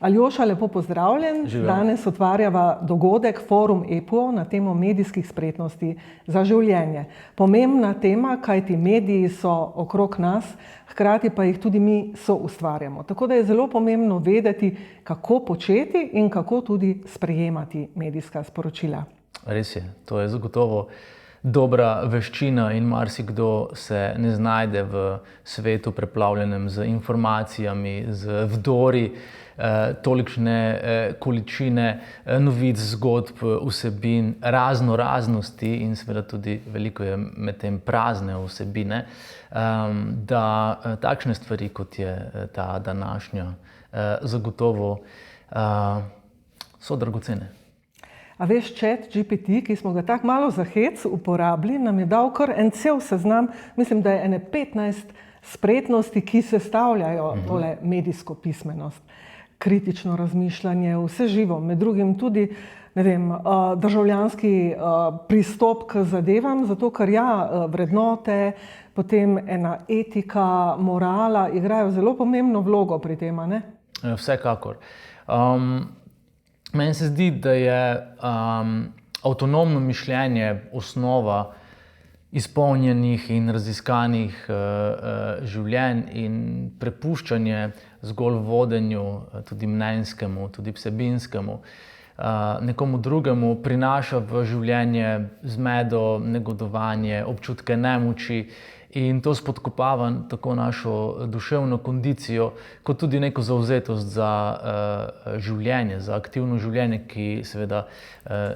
Aljoša, lepo pozdravljen. Živjo. Danes otvarjava dogodek Forum EPO na temo medijskih spretnosti za življenje. Pomembna tema, kajti mediji so okrog nas, hkrati pa jih tudi mi soustvarjamo. Tako da je zelo pomembno vedeti, kako početi in kako tudi sprejemati medijska sporočila. Res je, to je zagotovo dobra veščina in marsikdo se ne znajde v svetu preplavljenem z informacijami, z vdori, tolikšne količine novic, zgodb, vsebin, raznosti in seveda tudi veliko je med tem prazne vsebine, da takšne stvari, kot je ta današnja, zagotovo so dragocene. A veš, ChatGPT, ki smo ga tako malo za hec uporabili, nam je dal kar en cel seznam, mislim, da je ene 15 spretnosti, ki sestavljajo tole medijsko pismenost. Kritično razmišljanje, vse živo, med drugim tudi, državljanski pristop k zadevam, zato ker vrednote, potem ena etika, morala igrajo zelo pomembno vlogo pri tem, ne? Vsekakor. Meni se zdi, da je avtonomno mišljenje osnova izpolnjenih in raziskanih življenj in prepuščanje zgolj vodenju, tudi mnenjskemu, tudi vsebinskemu, nekomu drugemu prinaša v življenje zmedo, negodovanje, občutke nemoči in to spodkopava tako našo duševno kondicijo, kot tudi neko zavzetost za življenje, za aktivno življenje, ki seveda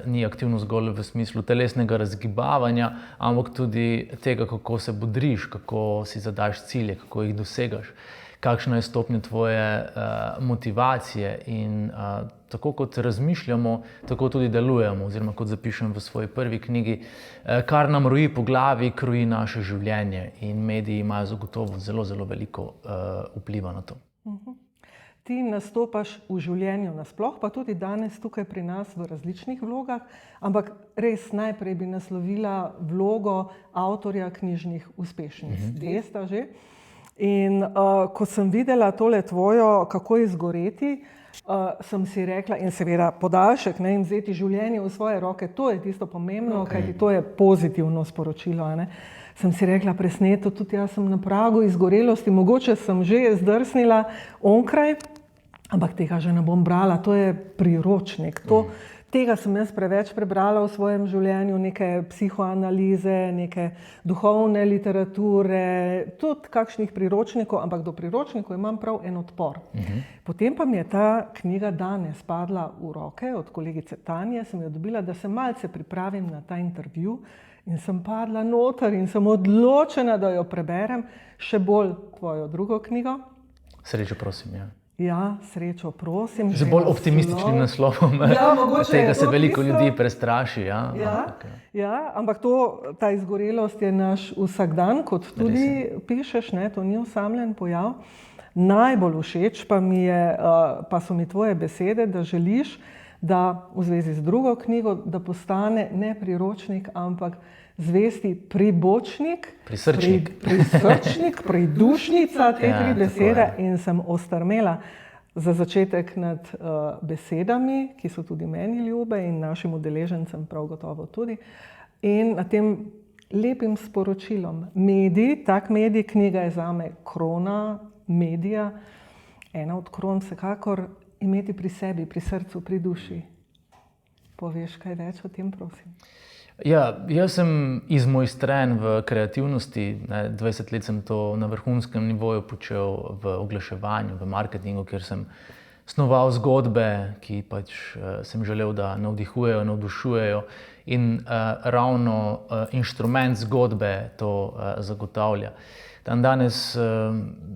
ni aktivno zgolj v smislu telesnega razgibavanja, ampak tudi tega, kako se bodriš, kako si zadaš cilje, kako jih dosegaš, kakšna je stopnja tvoje motivacije in tako kot razmišljamo, tako tudi delujemo, oziroma kot zapišem v svoji prvi knjigi, kar nam roji po glavi, kroji naše življenje in mediji imajo zagotovo zelo veliko vpliva na to. Ti nastopaš v življenju nasploh, pa tudi danes tukaj pri nas v različnih vlogah, ampak res najprej bi naslovila vlogo avtorja knjižnih uspešnic. Dve sta že. In ko sem videla tole tvojo Kako izgoreti, sem si rekla, in seveda podaljšek, in vzeti življenje v svoje roke, to je tisto pomembno, kajti to je pozitivno sporočilo, ne. Sem si rekla, presneto, tudi jaz sem na pragu izgorelosti, mogoče sem že zdrsnila onkraj, ampak tega že ne bom brala, to je priročnik. Tega sem jaz preveč prebrala v svojem življenju, neke psihoanalize, neke duhovne literature, tudi kakšnih priročnikov, ampak do priročnikov imam prav en odpor. Potem pa mi je ta knjiga danes padla v roke od kolegice Tanje, sem jo dobila, da se malce pripravim na ta intervju in sem padla noter in sem odločena, da jo preberem, še bolj tvojo drugo knjigo. Srečo prosim, ja. Ja, Srečo prosim. Z bolj optimističnim naslovom. Tega se veliko ljudi prestraši. Ampak ta izgorelost je naš vsakdan, kot tudi pišeš, ne, to ni osamljen pojav. Najbolj všeč pa so mi tvoje besede, da želiš, da v zvezi z drugo knjigo, da postane ne priročnik, ampak zvesti pribočnik, prisrčnik, pridušnica, te tri besede in sem ostrmela za začetek nad besedami, ki so tudi meni ljube in našim udeležencem prav gotovo tudi. In na tem lepim sporočilom. Tak medij, knjiga je zame krona medija, ena od kron vsekakor imeti pri sebi, pri srcu, pri duši. Poveš kaj več o tem, prosim? Ja, jaz sem izmojstren v kreativnosti, 20 let sem to na vrhunskem nivoju počel v oglaševanju, v marketingu, kjer sem snoval zgodbe, ki sem želel, da navdihujejo, navdušujejo in ravno inštrument zgodbe to zagotavlja. Danes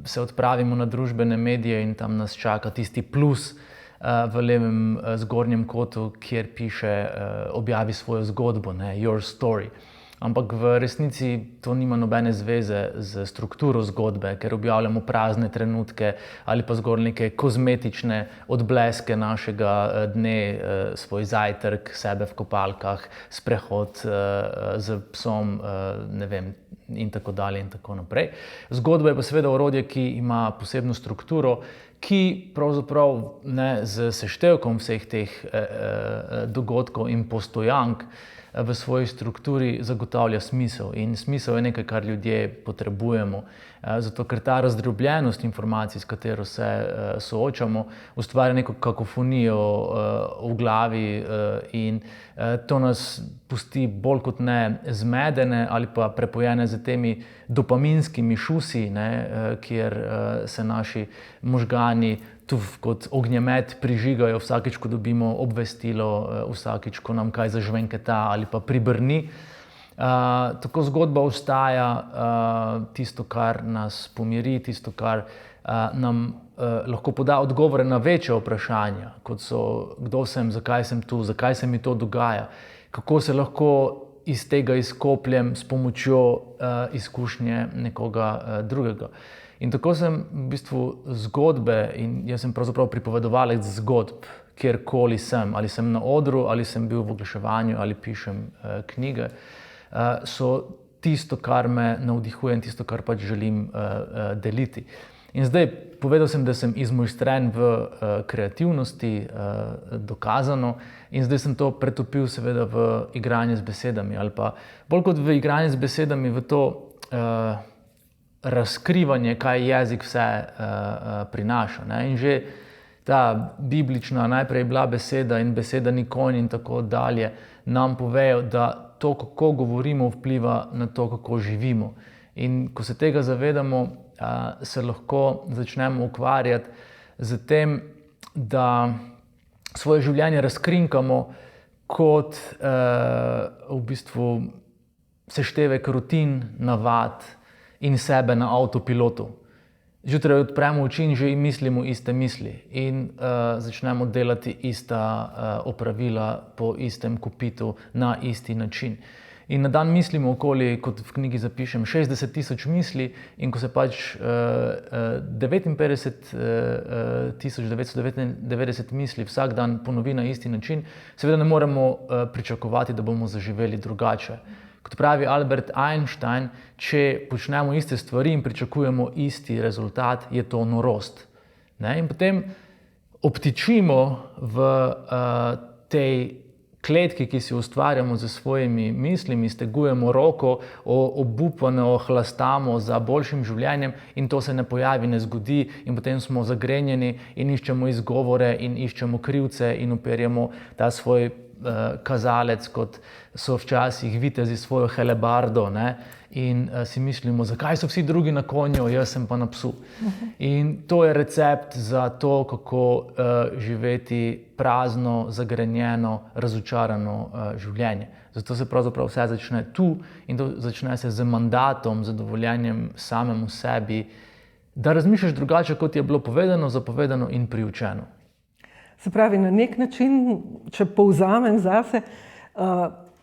se odpravimo na družbene medije in tam nas čaka tisti plus v levem zgornjem kotu, kjer piše objavi svojo zgodbo, your story. Ampak v resnici to nima nobene zveze z strukturo zgodbe, ker objavljamo prazne trenutke ali pa zgolj neke kozmetične odbleske našega dne, svoj zajtrk, sebe v kopalkah, sprehod z psom, in tako dalje in tako naprej. Zgodba je pa seveda orodje, ki ima posebno strukturo, ki pravzaprav z seštevkom vseh teh dogodkov in postojank v svoji strukturi zagotavlja smisel. In smisel je nekaj, kar ljudje potrebujemo. Zato, ker ta razdrobljenost informacij, s katero se soočamo, ustvarja neko kakofonijo v glavi in to nas pusti bolj kot ne zmedene ali pa prepojene z temi dopaminskimi šusi, kjer se naši možgani tu kot ognjemet prižigajo vsakič, ko dobimo obvestilo, vsakič, ko nam kaj zažvenketa ali pa pribrni. Tako zgodba ostaja tisto, kar nas pomiri, tisto, kar nam lahko poda odgovore na večja vprašanja, kot so kdo sem, zakaj sem tu, zakaj se mi to dogaja, kako se lahko iz tega izkopljem s pomočjo izkušnje nekoga drugega. In tako sem v bistvu zgodbe, in jaz sem pravzaprav pripovedovalec zgodb, kjerkoli sem, ali sem na odru, ali sem bil v oglaševanju, ali pišem knjige, so tisto, kar me navdihuje in tisto, kar pač želim deliti. In zdaj, povedal sem, da sem izmojstren v kreativnosti, dokazano, in zdaj sem to pretopil seveda v igranje z besedami, ali pa bolj kot v igranje z besedami, v to razkrivanje, kaj jezik vse prinaša. In že ta biblična, najprej je bila beseda in beseda ni konj in tako dalje, nam povejo, da to, kako govorimo, vpliva na to, kako živimo. In ko se tega zavedamo, se lahko začnemo ukvarjati z tem, da svoje življenje razkrinkamo kot v bistvu seštevek rutin, navad in sebe na avtopilotu. Zjutraj odpremo oči in že mislimo iste misli in začnemo delati ista opravila po istem kopitu na isti način. In na dan mislimo okoli, kot v knjigi zapišem, 60 000 misli, in ko se pač 59 999 misli vsak dan ponovi na isti način, seveda ne moremo pričakovati, da bomo zaživeli drugače. Kot pravi Albert Einstein, če počnemo iste stvari in pričakujemo isti rezultat, je to norost. In potem obtičimo v tej kletki, ki si ustvarjamo z svojimi mislimi, stegujemo roko, obupano hlastamo za boljšim življenjem in to se ne pojavi, ne zgodi in potem smo zagrenjeni in iščemo izgovore in iščemo krivce in uperjamo ta svoj kazalec, kot so včasih vitezi svojo helebardo, in si mislimo, zakaj so vsi drugi na konju, jaz sem pa na psu. In to je recept za to, kako živeti prazno, zagrenjeno, razočarano življenje. Zato se pravzaprav vse začne tu in to začne se z mandatom, z dovoljenjem samemu sebi, da razmišljaš drugače, kot je bilo povedano, zapovedano in priučeno. Se pravi, na nek način, če povzamem zase,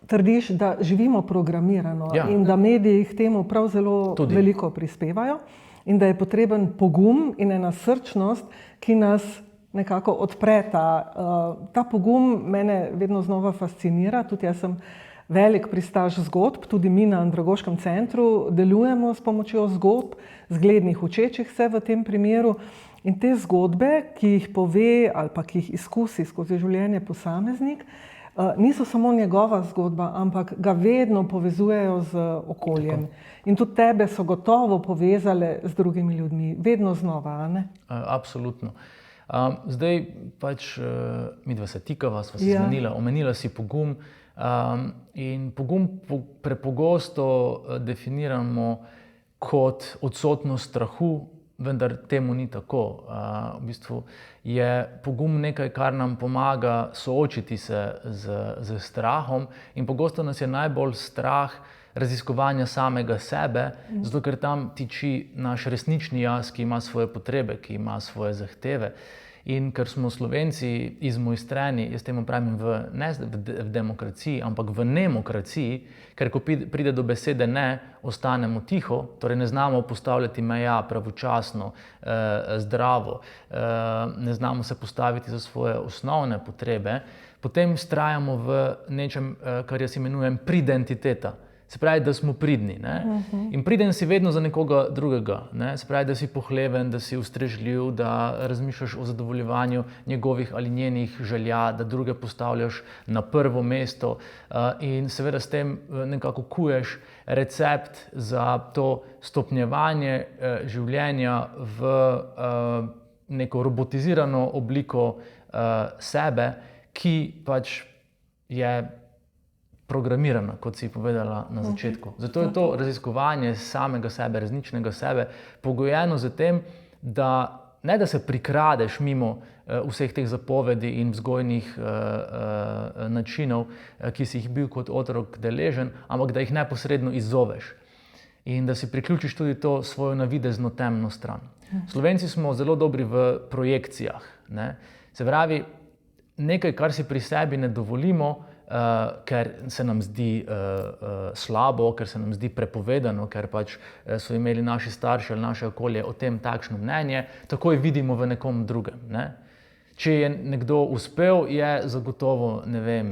trdiš, da živimo programirano in da mediji k temu prav zelo veliko prispevajo in da je potreben pogum in ena srčnost, ki nas nekako odpreta. Ta pogum mene vedno znova fascinira, tudi jaz sem velik pristaš zgodb, tudi mi na Andragoškem centru delujemo s pomočjo zgodb, zglednih učečih se v tem primeru. In te zgodbe, ki jih pove ali pa ki jih izkusi skozi življenje posameznik, niso samo njegova zgodba, ampak ga vedno povezujejo z okoljem. In tudi tebe so gotovo povezale z drugimi ljudmi, vedno znova, a ne? Absolutno. Zdaj pač midva se tikava, sva se zmenila, omenila si pogum in pogum prepogosto definiramo kot odsotnost strahu, vendar temu ni tako. V bistvu je pogum nekaj, kar nam pomaga soočiti se z strahom in pogosto nas je najbolj strah raziskovanja samega sebe, zato ker tam tiči naš resnični jaz, ki ima svoje potrebe, ki ima svoje zahteve. In ker smo Slovenci izmojstreni, jaz temu pravim ne v demokraciji, ampak v nemokraciji, ker ko pride do besede ne, ostanemo tiho, torej ne znamo postavljati meja pravočasno, zdravo, ne znamo se postaviti za svoje osnovne potrebe, potem vztrajamo v nečem, kar jaz imenujem pridentiteta. Se pravi, da smo pridni. Ne? In priden si vedno za nekoga drugega. Ne? Se pravi, da si pohleven, da si ustrežljiv, da razmišljaš o zadovoljevanju njegovih ali njenih želja, da druge postavljaš na prvo mesto in seveda s tem nekako kuješ recept za to stopnjevanje življenja v neko robotizirano obliko sebe, ki pač je programirana, kot si povedala na začetku. Zato je to raziskovanje samega sebe, resničnega sebe, pogojeno z tem, da ne da se prikradeš mimo vseh teh zapovedi in vzgojnih načinov, ki si jih bil kot otrok deležen, ampak da jih neposredno izzoveš. In da si priključiš tudi to svojo navidezno temno stran. Slovenci smo zelo dobri v projekcijah. Ne? Se pravi, nekaj, kar si pri sebi ne dovolimo, ker se nam zdi slabo, ker se nam zdi prepovedano, ker pač so imeli naši starši ali naše okolje o tem takšno mnenje, takoj vidimo v nekom drugem. Ne? Če je nekdo uspel, je zagotovo, ne vem,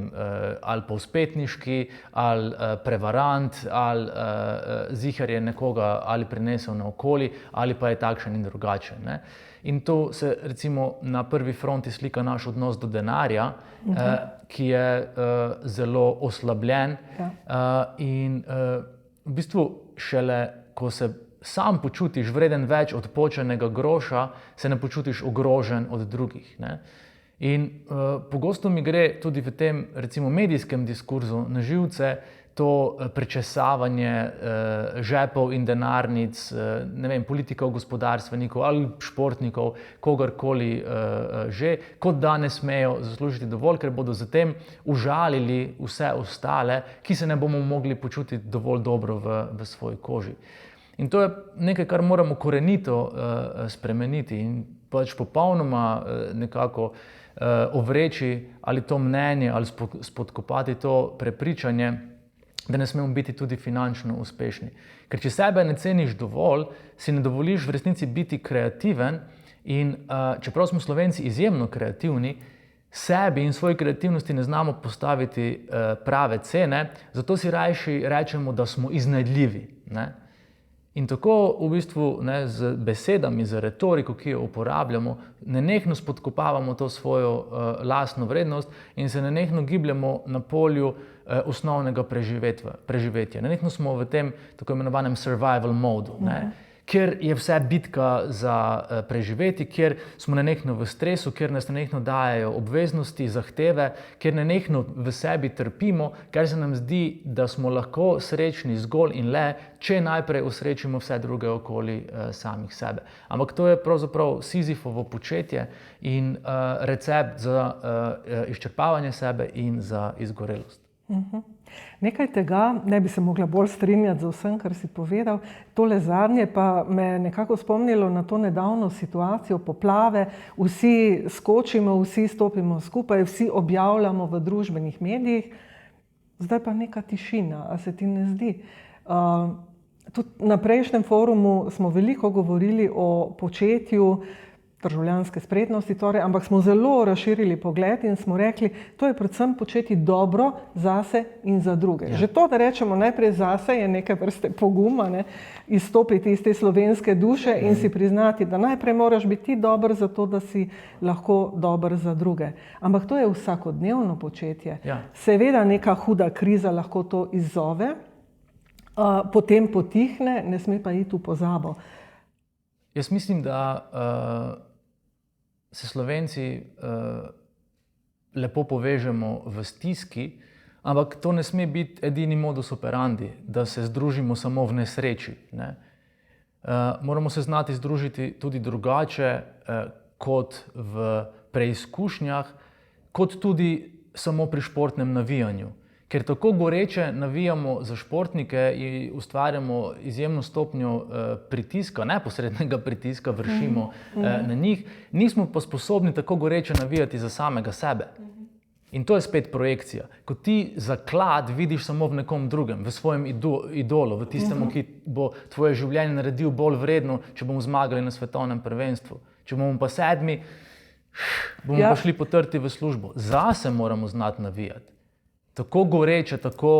ali povzpetniški, ali prevarant, ali ziher je nekoga ali prinesel naokoli, ali pa je takšen in drugačen. Ne? In to se recimo na prvi fronti slika naš odnos do denarja, ki je zelo oslabljen in v bistvu šele, ko se sam počutiš vreden več od počenega groša, se ne počutiš ogrožen od drugih. Ne? In pogosto mi gre tudi v tem recimo medijskem diskurzu na živce to prečesavanje žepov in denarnic, ne vem, politikov, gospodarstvenikov ali športnikov, kogarkoli že, kot da ne smejo zaslužiti dovolj, ker bodo zatem užalili vse ostale, ki se ne bomo mogli počutiti dovolj dobro v svoji koži. In to je nekaj, kar moramo korenito spremeniti in pač popolnoma nekako ovreči ali to mnenje ali spodkopati to prepričanje, da ne smemo biti tudi finančno uspešni. Ker če sebe ne ceniš dovolj, si ne dovoliš v resnici biti kreativen in čeprav smo Slovenci izjemno kreativni, sebi in svoji kreativnosti ne znamo postaviti prave cene, zato si rajši rečemo, da smo iznajdljivi. Ne? In tako v bistvu z besedami, z retoriko, ki jo uporabljamo, nenehno spodkopavamo to svojo lastno vrednost in se nenehno gibljemo na polju osnovnega preživetja. Nenehno smo v tem tako imenovanem survival modu, kjer je vse bitka za preživeti, kjer smo nenehno v stresu, kjer nas nenehno dajejo obveznosti, zahteve, kjer nenehno v sebi trpimo, ker se nam zdi, da smo lahko srečni zgolj in le, če najprej osrečimo vse druge okoli samih sebe. Ampak to je pravzaprav Sizifovo početje in recept za izčrpavanje sebe in za izgorelost. Nekaj tega, ne bi se mogla bolj strinjati z vsem, kar si povedal, tole zadnje pa me je nekako spomnilo na to nedavno situacijo poplave, vsi skočimo, vsi stopimo skupaj, vsi objavljamo v družbenih medijih, zdaj pa neka tišina, a se ti ne zdi? Tudi na prejšnjem forumu smo veliko govorili o početju državljanske spretnosti, torej, ampak smo zelo razširili pogled in smo rekli, to je predvsem početi dobro zase in za druge. Ja. Že to, da rečemo najprej zase, je nekaj vrste poguma, izstopiti iz te slovenske duše in si priznati, da najprej moraš biti ti dober za to, da si lahko dober za druge. Ampak to je vsakodnevno početje. Ja. Seveda neka huda kriza lahko to izzove, potem potihne, ne sme pa iti v pozabo. Jaz mislim, da se Slovenci lepo povežemo v stiski, ampak to ne sme biti edini modus operandi, da se združimo samo v nesreči. Ne? Moramo se znati združiti tudi drugače kot v preizkušnjah, kot tudi samo pri športnem navijanju. Ker tako goreče navijamo za športnike in ustvarjamo izjemno stopnjo pritiska, neposrednega pritiska vršimo na njih, nismo pa sposobni tako goreče navijati za samega sebe. In to je spet projekcija. Ko ti zaklad vidiš samo v nekom drugem, v svojem idolu, v tistemu, ki bo tvoje življenje naredil bolj vredno, če bomo zmagali na svetovnem prvenstvu. Če bomo pa 7, bomo pa šli potrti v službo. Zase moramo znati navijati. tako goreče, tako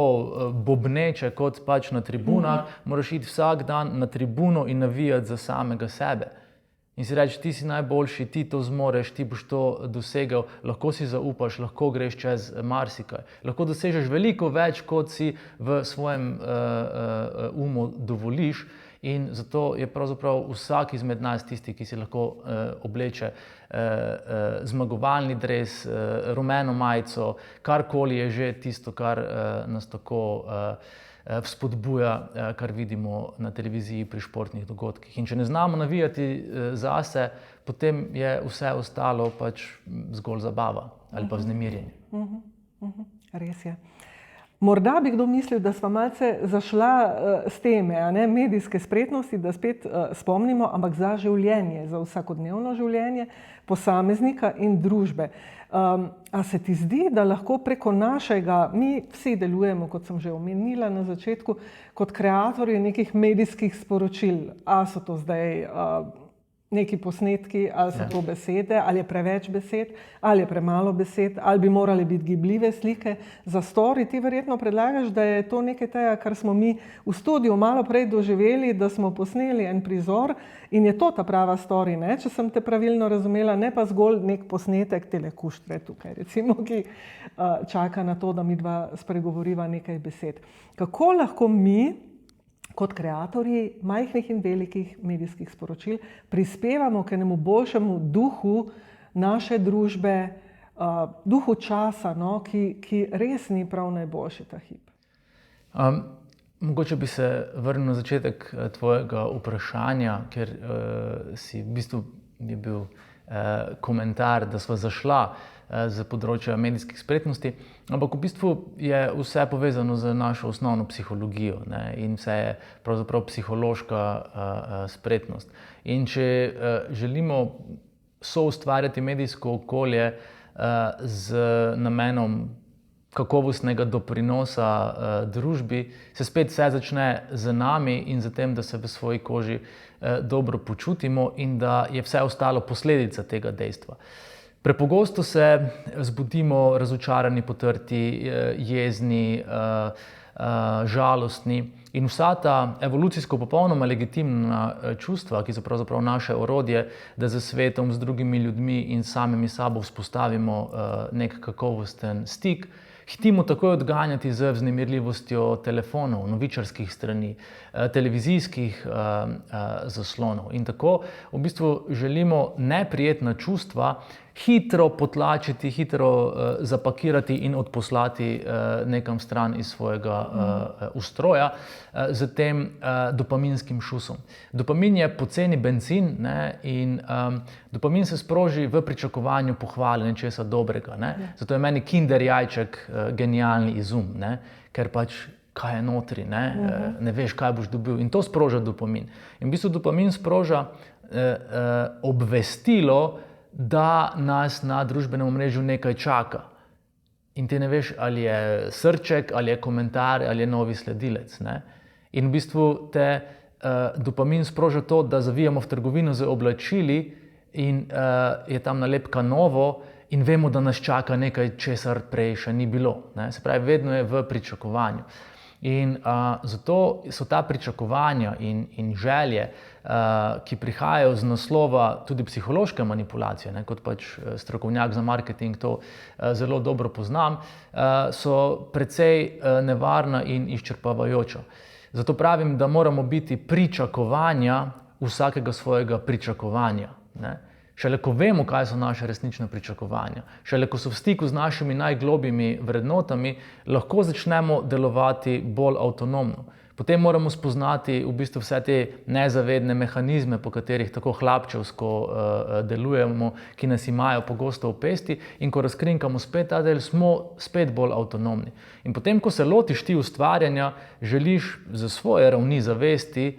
bobneče kot pač na tribunah, moraš iti vsak dan na tribuno in navijati za samega sebe. In si reči, ti si najboljši, ti to zmoreš, ti boš to dosegel, lahko si zaupaš, lahko greš čez marsikaj. Lahko dosežeš veliko več, kot si v svojem umu dovoliš. In zato je pravzaprav vsak izmed nas tisti, ki si lahko obleče zmagovalni dres, rumeno majico, karkoli je že tisto, kar nas tako vzpodbuja, kar vidimo na televiziji pri športnih dogodkih. In če ne znamo navijati zase, potem je vse ostalo pač zgolj zabava ali pa vznemirjenje. Res je. Morda bi kdo mislil, da sva malce zašla z teme, medijske spretnosti, da spet spomnimo, ampak za življenje, za vsakodnevno življenje posameznika in družbe. A se ti zdi, da lahko preko našega, mi vsi delujemo, kot sem že omenila na začetku, kot kreatorji nekih medijskih sporočil, a so to zdaj neki posnetki, ali so to besede, ali je preveč besed, ali je premalo besed, ali bi morali biti gibljive slike za story. Ti verjetno predlagaš, da je to nekaj tega, kar smo mi v studiu malo prej doživeli, da smo posneli en prizor in je to ta prava story, ne? Če sem te pravilno razumela, ne pa zgolj nek posnetek tele kuštre tukaj, recimo, ki čaka na to, da mi dva spregovoriva nekaj besed. Kako lahko mi, kot kreatorji majhnih in velikih medijskih sporočil, prispevamo k enemu boljšemu duhu naše družbe, duhu časa, ki res ni prav najboljši ta hip? Mogoče bi se vrnil na začetek tvojega vprašanja, ker si v bistvu je bil komentar, da sva zašla z področja medijskih spretnosti, ampak v bistvu je vse povezano z našo osnovno psihologijo, ne? In vse je pravzaprav psihološka spretnost. In če želimo soustvarjati medijsko okolje z namenom kakovostnega doprinosa družbi, se spet vse začne z nami in z tem, da se v svoji koži dobro počutimo in da je vse ostalo posledica tega dejstva. Prepogosto se zbudimo razočarani, potrti, jezni, žalostni in vsa ta evolucijsko popolnoma legitimna čustva, ki so pravzaprav naše orodje, da z svetom, z drugimi ljudmi in samimi sabo vzpostavimo nek kakovosten stik, hitimo takoj odganjati z vznemirljivostjo telefonov, novičarskih strani, televizijskih zaslonov. In tako v bistvu želimo neprijetna čustva hitro potlačiti, hitro zapakirati in odposlati nekam stran iz svojega ustroja z tem dopaminskim šusom. Dopamin je poceni bencin, ne? In dopamin se sproži v pričakovanju pohvale nečesa dobrega, ne? Zato je meni kinder jajček genialni izum, ne? Ker pač kaj je notri, ne veš, kaj boš dobil, in to sproža dopamin. In v bistvu dopamin sproža obvestilo, da nas na družbenem omrežju nekaj čaka. In ti ne veš, ali je srček, ali je komentar, ali je novi sledilec, ne? In v bistvu te dopamin sproža to, da zavijamo v trgovino z oblačili in je tam nalepka novo in vemo, da nas čaka nekaj, česar prej še ni bilo, ne? Se pravi, vedno je v pričakovanju. In zato so ta pričakovanja in želje, ki prihajajo z naslova tudi psihološke manipulacije, ne, kot pač strokovnjak za marketing to zelo dobro poznam, so precej nevarna in izčrpavajoča. Zato pravim, da moramo biti pričakovanja vsakega svojega pričakovanja, ne. Šele ko vemo, kaj so naše resnične pričakovanja, šele ko so v stiku z našimi najglobjimi vrednotami, lahko začnemo delovati bolj avtonomno. Potem moramo spoznati v bistvu vse te nezavedne mehanizme, po katerih tako hlapčevsko delujemo, ki nas imajo pogosto v pesti, in ko razkrinkamo spet ta del, smo spet bolj avtonomni. In potem, ko se lotiš ti ustvarjanja, želiš za svoje ravni zavesti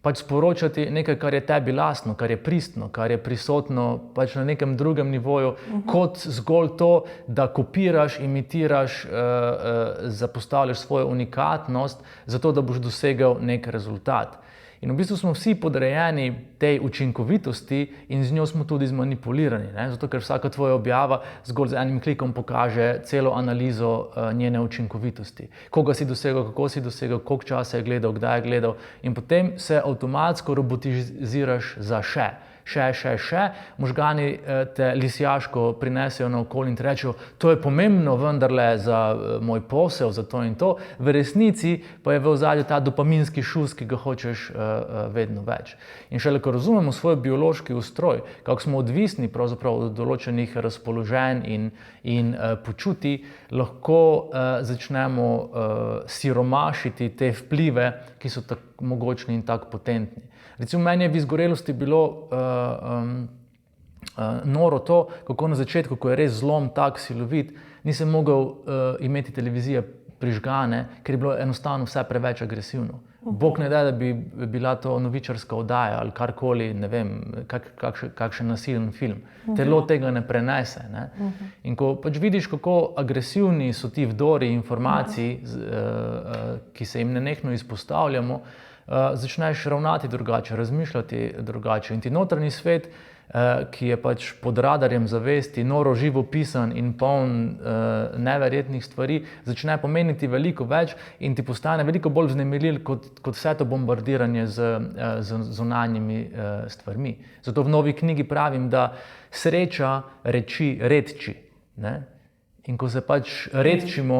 pač sporočati nekaj, kar je tebi lastno, kar je pristno, kar je prisotno pač na nekem drugem nivoju, kot zgolj to, da kopiraš, imitiraš, zapostavljaš svojo unikatnost, zato da boš dosegel nek rezultat. In v bistvu smo vsi podrejeni tej učinkovitosti in z njo smo tudi zmanipulirani, ne? Zato, ker vsaka tvoja objava zgolj z enim klikom pokaže celo analizo njene učinkovitosti. Koga si dosegel, kako si dosegel, koliko časa je gledal, kdaj je gledal in potem se avtomatsko robotiziraš za še. Možgani te lisjaško prinesejo naokoli in ti rečejo, to je pomembno vendarle za moj posel, za to in to. V resnici pa je v ozadju ta dopaminski šus, ki ga hočeš vedno več. In šele, ko razumemo svoj biološki ustroj, kako smo odvisni pravzaprav od določenih razpoloženj in počutij, lahko začnemo siromašiti te vplive, ki so tako mogočni in tako potentni. Recimo, meni je v izgorelosti bilo noro to, kako na začetku, ko je res zlom tak silovit, nisem mogel imeti televizije prižgane, ker je bilo enostavno vse preveč agresivno. Bog ne da, da bi bila to novičarska oddaja ali karkoli, ne vem, kakšen nasilen film. Telo tega ne prenese. Ne? In ko pač vidiš, kako agresivni so ti vdori informacij, ki se jim nenehno izpostavljamo, začneš ravnati drugače, razmišljati drugače. In ti notranji svet, ki je pač pod radarjem zavesti, noro živo pisan in poln neverjetnih stvari, začne pomeniti veliko več in ti postane veliko bolj vznemirljiv kot vse to bombardiranje z zunanjimi stvarmi. Zato v novi knjigi pravim, da sreča reči redči. Ne? In ko se pač redčimo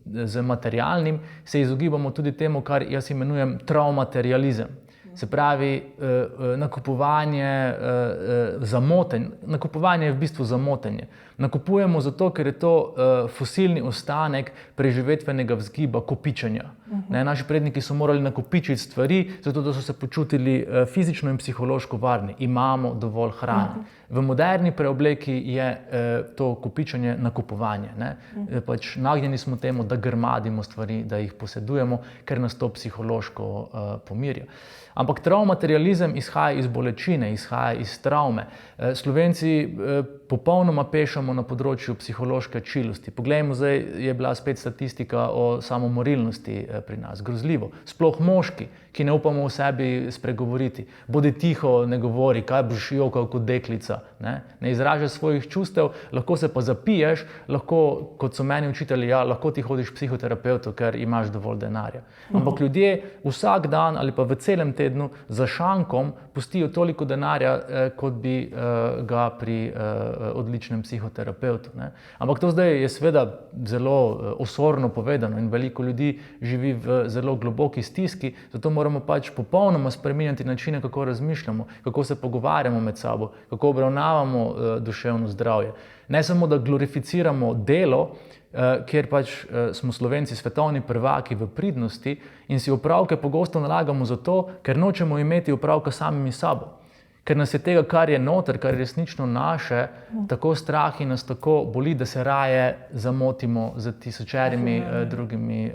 z materialnim, se izogibamo tudi temu, kar jaz imenujem traumaterializem. Se pravi, nakupovanje nakupovanje je v bistvu zamotenje. Nakupujemo zato, ker je to fosilni ostanek preživetvenega vzgiba kopičenja. Naši predniki so morali nakopičiti stvari, zato da so se počutili fizično in psihološko varni. Imamo dovolj hrane. V moderni preobleki je to kopičenje nakupovanje. Ne? Pač nagnjeni smo temu, da grmadimo stvari, da jih posedujemo, ker nas to psihološko pomirja. Ampak traumaterializem izhaja iz bolečine, izhaja iz travme. Slovenci popolnoma pešamo na področju psihološke čilosti. Poglejmo, zdaj je bila spet statistika o samomorilnosti pri nas. Grozljivo. Sploh moški, ki ne upamo o sebi spregovoriti. Bodi tiho, ne govori, kaj boš jokal kot deklica. Ne izražaš svojih čustev, lahko se pa zapiješ, lahko, kot so meni učitelji, ja, lahko ti hodiš k psihoterapevtu, ker imaš dovolj denarja. Ampak ljudje vsak dan ali pa v celem tednu za šankom pustijo toliko denarja, kot bi ga pri odličnem psihoterapevtu. Ne? Ampak to zdaj je seveda zelo osorno povedano in veliko ljudi živi v zelo globoki stiski, zato moramo pač popolnoma spreminjati načine, kako razmišljamo, kako se pogovarjamo med sabo, kako obravnavamo duševno zdravje. Ne samo, da glorificiramo delo, kjer pač smo Slovenci svetovni prvaki v pridnosti in si opravke pogosto nalagamo zato, ker nočemo imeti opravka samimi sabo. Ker nas je tega, kar je noter, kar je resnično naše, tako strah in nas tako boli, da se raje zamotimo z tisočerimi drugimi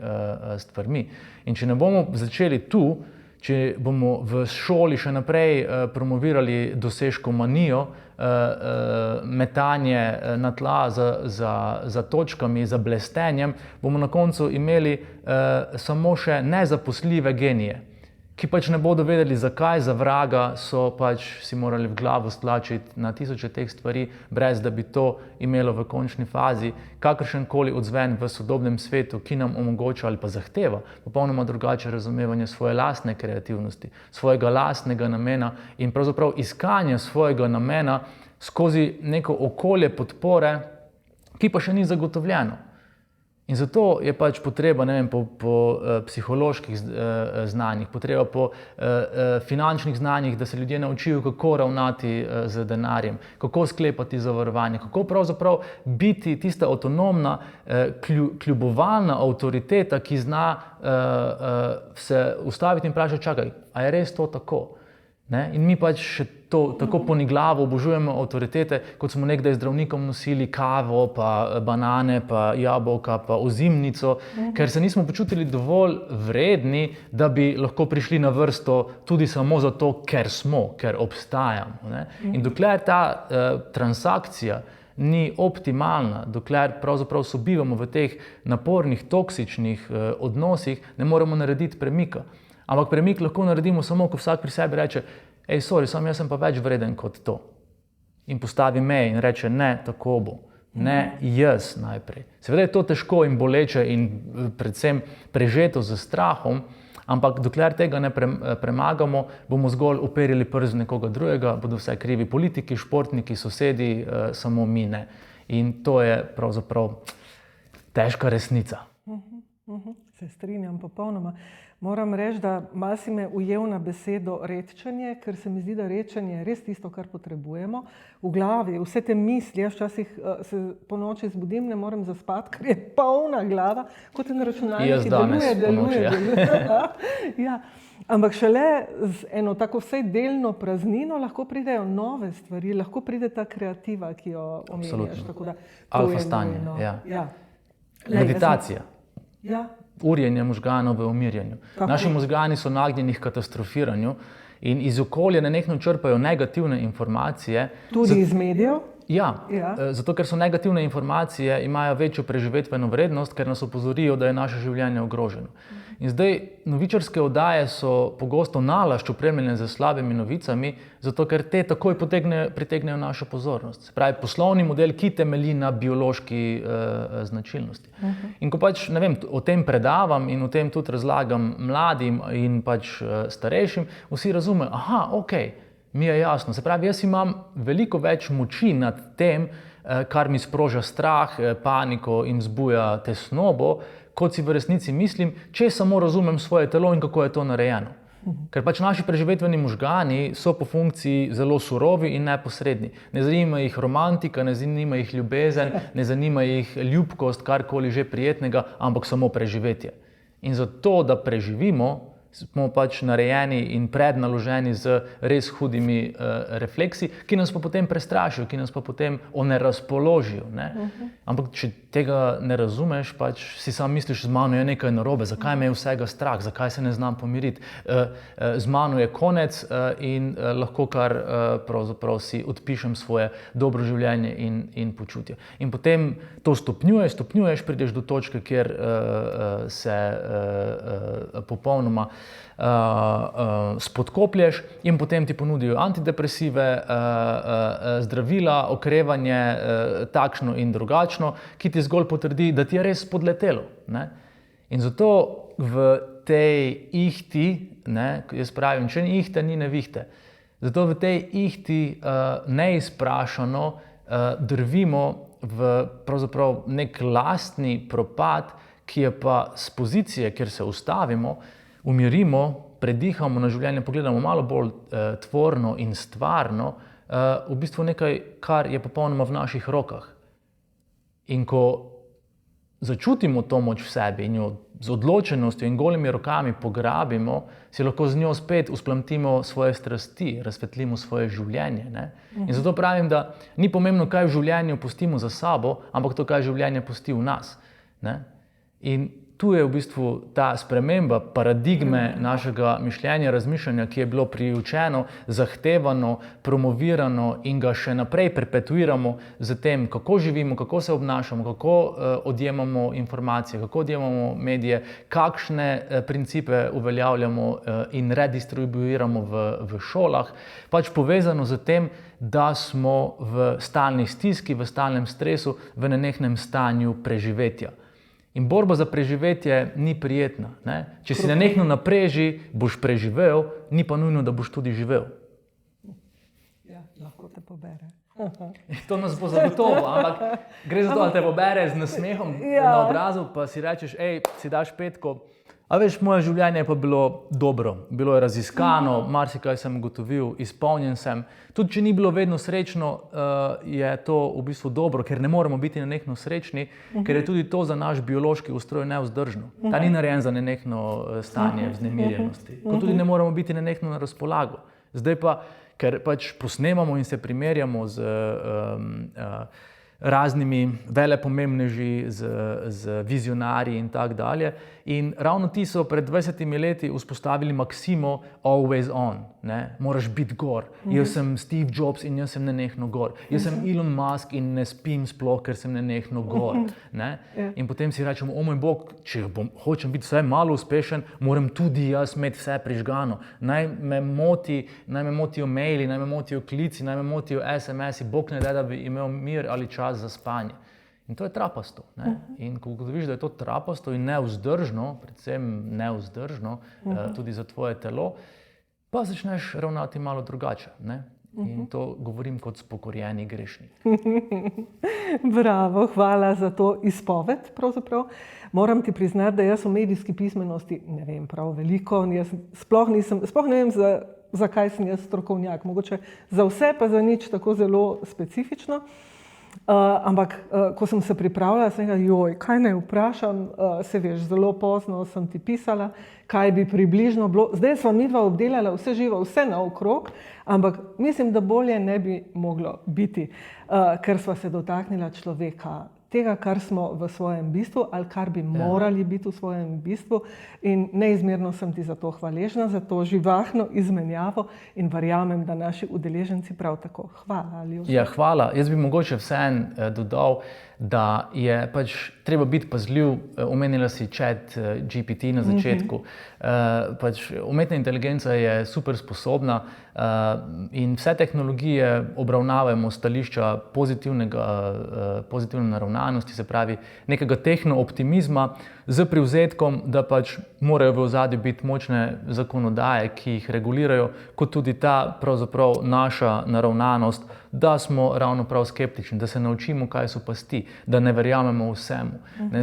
stvarmi. In če ne bomo začeli tu, če bomo v šoli še naprej promovirali dosežkomanijo, metanje na tla za točkami, za blestenjem, bomo na koncu imeli samo še nezaposljive genije, ki pač ne bodo vedeli, zakaj za vraga so pač si morali v glavo stlačiti na tisoče teh stvari, brez da bi to imelo v končni fazi kakršenkoli odzven v sodobnem svetu, ki nam omogoča ali pa zahteva popolnoma drugače razumevanje svoje lastne kreativnosti, svojega lastnega namena in pravzaprav iskanja svojega namena skozi neko okolje podpore, ki pa še ni zagotovljeno. In zato je pač potreba, ne vem, po psiholoških znanjih, potreba po finančnih znanjih, da se ljudje naučijo, kako ravnati z denarjem, kako sklepati zavarovanje, kako pravzaprav biti tista avtonomna, kljubovalna avtoriteta, ki zna se ustaviti in vprašati, čakaj, a je res to tako? Ne? In mi pač še to tako poniglavo obožujemo avtoritete, kot smo nekdaj zdravnikom nosili kavo, pa banane, pa jabolka, pa ozimnico, ker se nismo počutili dovolj vredni, da bi lahko prišli na vrsto tudi samo zato, ker smo, ker obstajamo. Ne? In dokler ta transakcija ni optimalna, dokler pravzaprav sobivamo v teh napornih, toksičnih odnosih, ne moremo narediti premika. Ampak premik lahko naredimo samo, ko vsak pri sebi reče, sorry, sam jaz sem pa več vreden kot to. In postavi meje in reče, ne, tako bo. Ne, jaz najprej. Seveda je to težko in boleče in predvsem prežeto z strahom, ampak dokler tega ne premagamo, bomo zgolj uperili prst nekoga drugega, bodo vse krivi politiki, športniki, sosedi, samo mi ne. In to je pravzaprav težka resnica. Se strinjam popolnoma. Moram reči, da malo si me ujel na besedo rečenje, ker se mi zdi, da rečenje je res tisto, kar potrebujemo. V glavi, vse te misli, jaz včasih se po noči zbudim, ne morem zaspati, ker je polna glava, kot en računalnik, ki deluje. Ja. Ampak šele z eno tako vsej delno praznino lahko pridejo nove stvari, lahko pride ta kreativa, ki jo omenjaš. Alfa stanje, ja. Meditacija. Ja. Urjenje možganov v umirjanju. Naši možgani so nagnjeni k katastrofiranju in iz okolja nenehno črpajo negativne informacije. Tudi iz medijev? Ja, zato ker so negativne informacije, imajo večjo preživetveno vrednost, ker nas opozorijo, da je naše življenje ogroženo. In zdaj novičarske oddaje so pogosto nalašč opremljene z slabimi novicami, zato ker te takoj pritegnejo našo pozornost. Se pravi, poslovni model, ki temelji na biološki značilnosti. In ko pač, ne vem, o tem predavam in o tem tudi razlagam mladim in pač starejšim, vsi razumejo, aha, okej, mi je jasno. Se pravi, jaz imam veliko več moči nad tem, kar mi sproža strah, paniko in vzbuja tesnobo, kot si v resnici mislim, če samo razumem svoje telo in kako je to narejeno. Ker pač naši preživetveni možgani so po funkciji zelo surovi in neposredni. Ne zanima jih romantika, ne zanima jih ljubezen, ne zanima jih ljubkost, karkoli že prijetnega, ampak samo preživetje. In zato, da preživimo, smo pač narejeni in prednaloženi z res hudimi refleksi, ki nas pa potem prestrašijo, ki nas pa potem onerazpoložijo. Ampak če tega ne razumeš, pač si sam misliš, z mano je nekaj narobe, zakaj me je vsega strah, zakaj se ne znam pomiriti, z mano je konec in lahko kar pravzaprav si odpišem svoje dobro življenje in počutje. In potem to stopnjuješ, prideš do točke, kjer se popolnoma spodkoplješ in potem ti ponudijo antidepresive, zdravila, okrevanje takšno in drugačno, ki ti zgolj potrdi, da ti je res spodletelo. In zato v tej ihti, jaz pravim, če ni ihte, ni nevihte, zato v tej ihti neizprašano drvimo v pravzaprav nek lastni propad, ki je pa z pozicije, kjer se ustavimo, umirimo, predihamo na življenje, pogledamo malo bolj tvorno in stvarno, v bistvu nekaj, kar je popolnoma v naših rokah. In ko začutimo to moč v sebi in jo z odločenostjo in golimi rokami pograbimo, si lahko z njo spet usplamtimo svoje strasti, razsvetlimo svoje življenje. In zato pravim, da ni pomembno, kaj v življenju pustimo za sabo, ampak to, kaj življenje pusti v nas. In tu je v bistvu ta sprememba paradigme našega mišljenja, razmišljanja, ki je bilo priučeno, zahtevano, promovirano in ga še naprej perpetuiramo z tem, kako živimo, kako se obnašamo, kako odjemamo informacije, kako odjemamo medije, kakšne principe uveljavljamo in redistribuiramo v šolah, pač povezano z tem, da smo v stalni stiski, v stalnem stresu, v nenehnem stanju preživetja. In borba za preživetje ni prijetna. Če si nenehno napreži, boš preživel, ni pa nujno, da boš tudi živel. Ja, lahko te pobere. To nas bo zagotovo, ampak gre za to, da te pobere z nasmehom na obrazu, pa si rečeš, si daš petko. A veš, moje življenje je pa bilo dobro, bilo je raziskano, marsikaj sem ugotovil, izpolnjen sem. Tudi če ni bilo vedno srečno, je to v bistvu dobro, ker ne moremo biti nenehno srečni, ker je tudi to za naš biološki ustroj nevzdržno. Ta ni narejen za nenehno stanje vznemirjenosti, kot tudi ne moremo biti nenehno na razpolago. Zdaj pa, ker pač posnemamo in se primerjamo z raznimi velepomembneži, z vizionarji in tako dalje. In ravno ti so pred 20 leti vzpostavili maksimo always on, ne? Moraš biti gor. Jaz sem Steve Jobs in jaz sem nenehno gor. Jaz sem Elon Musk in ne spim sploh, ker sem nenehno gor. Ne? In potem si rečemo, o moj bog, če hočem biti vsaj malo uspešen, moram tudi jaz imeti vse prižgano. Naj me motijo maili, naj me motijo klici, naj me motijo SMS-i, bog ne da, da bi imel mir ali čas za spanje. In to je trapasto. Ne? In ko ugotoviš, da je to trapasto in nevzdržno, predvsem nevzdržno, tudi za tvoje telo, pa začneš ravnati malo drugače. Ne? In to govorim kot spokorjeni grešnik. Bravo, hvala za to izpoved, pravzaprav. Moram ti priznati, da jaz o medijski pismenosti ne vem prav veliko. Sploh ne vem, zakaj sem jaz strokovnjak. Mogoče za vse, pa za nič tako zelo specifično. Ampak, ko sem se pripravljala, sem rekla, joj, kaj naj vprašam, se veš, zelo pozno sem ti pisala, kaj bi približno bilo. Zdaj sva midva obdelala vse živo, vse naokrog, ampak mislim, da bolje ne bi moglo biti, ker sva se dotaknila človeka, tega, kar smo v svojem bistvu ali kar bi morali biti v svojem bistvu. In neizmerno sem ti za to hvaležna, za to živahno izmenjavo in verjamem, da naši udeleženci prav tako. Hvala, Aljoša. Ja, hvala. Jaz bi mogoče vseeno dodal, da je pač treba biti pazljiv. Omenila si ChatGPT na začetku. Pač umetna inteligenca je super sposobna in vse tehnologije obravnavamo s stališča pozitivne naravnanosti, se pravi nekega tehno-optimizma z privzetkom, da pač morajo v ozadju biti močne zakonodaje, ki jih regulirajo, kot tudi ta pravzaprav naša naravnanost, da smo ravno prav skeptični, da se naučimo, kaj so pasti, da ne verjamemo vsemu.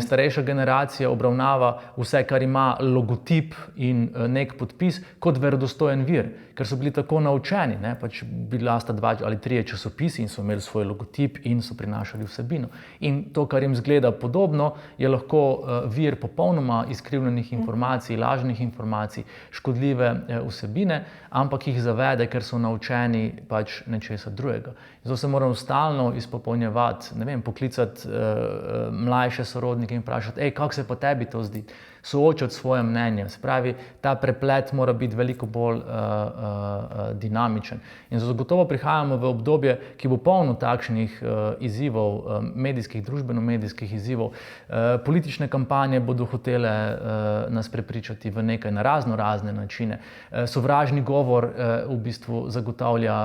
Starejša generacija obravnava vse, kar ima logotip in nek podpis, kot verodostojen vir, ker so bili tako naučeni. Pač bila sta 2 ali 3 časopisi in so imeli svoj logotip in so prinašali vsebino. In to, kar jim zgleda podobno, je lahko vir popolnoma izkrivljenih informacij, lažnih informacij, škodljive vsebine, ampak jih zavede, ker so naučeni pač nečesa drugega. Zato se moramo stalno izpopolnjevati, ne vem, poklicati mlajše sorodnike in vprašati, kako se pa tebi to zdi? Soočati svoje mnenje. Se pravi, ta preplet mora biti veliko bolj dinamičen. In zagotovo prihajamo v obdobje, ki bo polno takšnih izzivov, medijskih, družbeno-medijskih izzivov. Politične kampanje bodo hotele nas prepričati v nekaj na razne načine. Sovražni govor v bistvu zagotavlja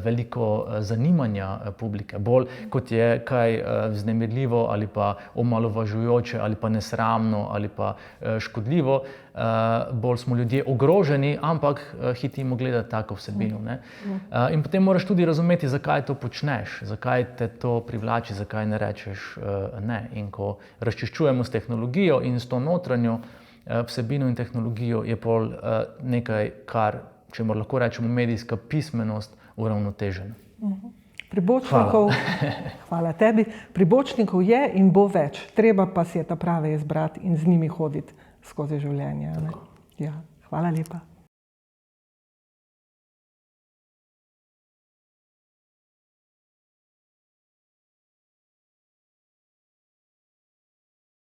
veliko zanimanja publike, bolj kot je kaj vznemirljivo ali pa omalovažujoče ali pa nesramno ali pa škodljivo, bolj smo ljudje ogroženi, ampak hitimo gledati tako vsebino. In potem moraš tudi razumeti, zakaj to počneš, zakaj te to privlači, zakaj ne rečeš ne. In ko razčiščujemo s tehnologijo in s to notranjo vsebino in tehnologijo, je pol nekaj, kar, če lahko rečemo, medijska pismenost uravnotežena. Pribočnikov, hvala tebi, pribočnikov je in bo več, treba pa si je ta prave izbrati in z njimi hoditi skozi življenje. Ja, hvala lepa.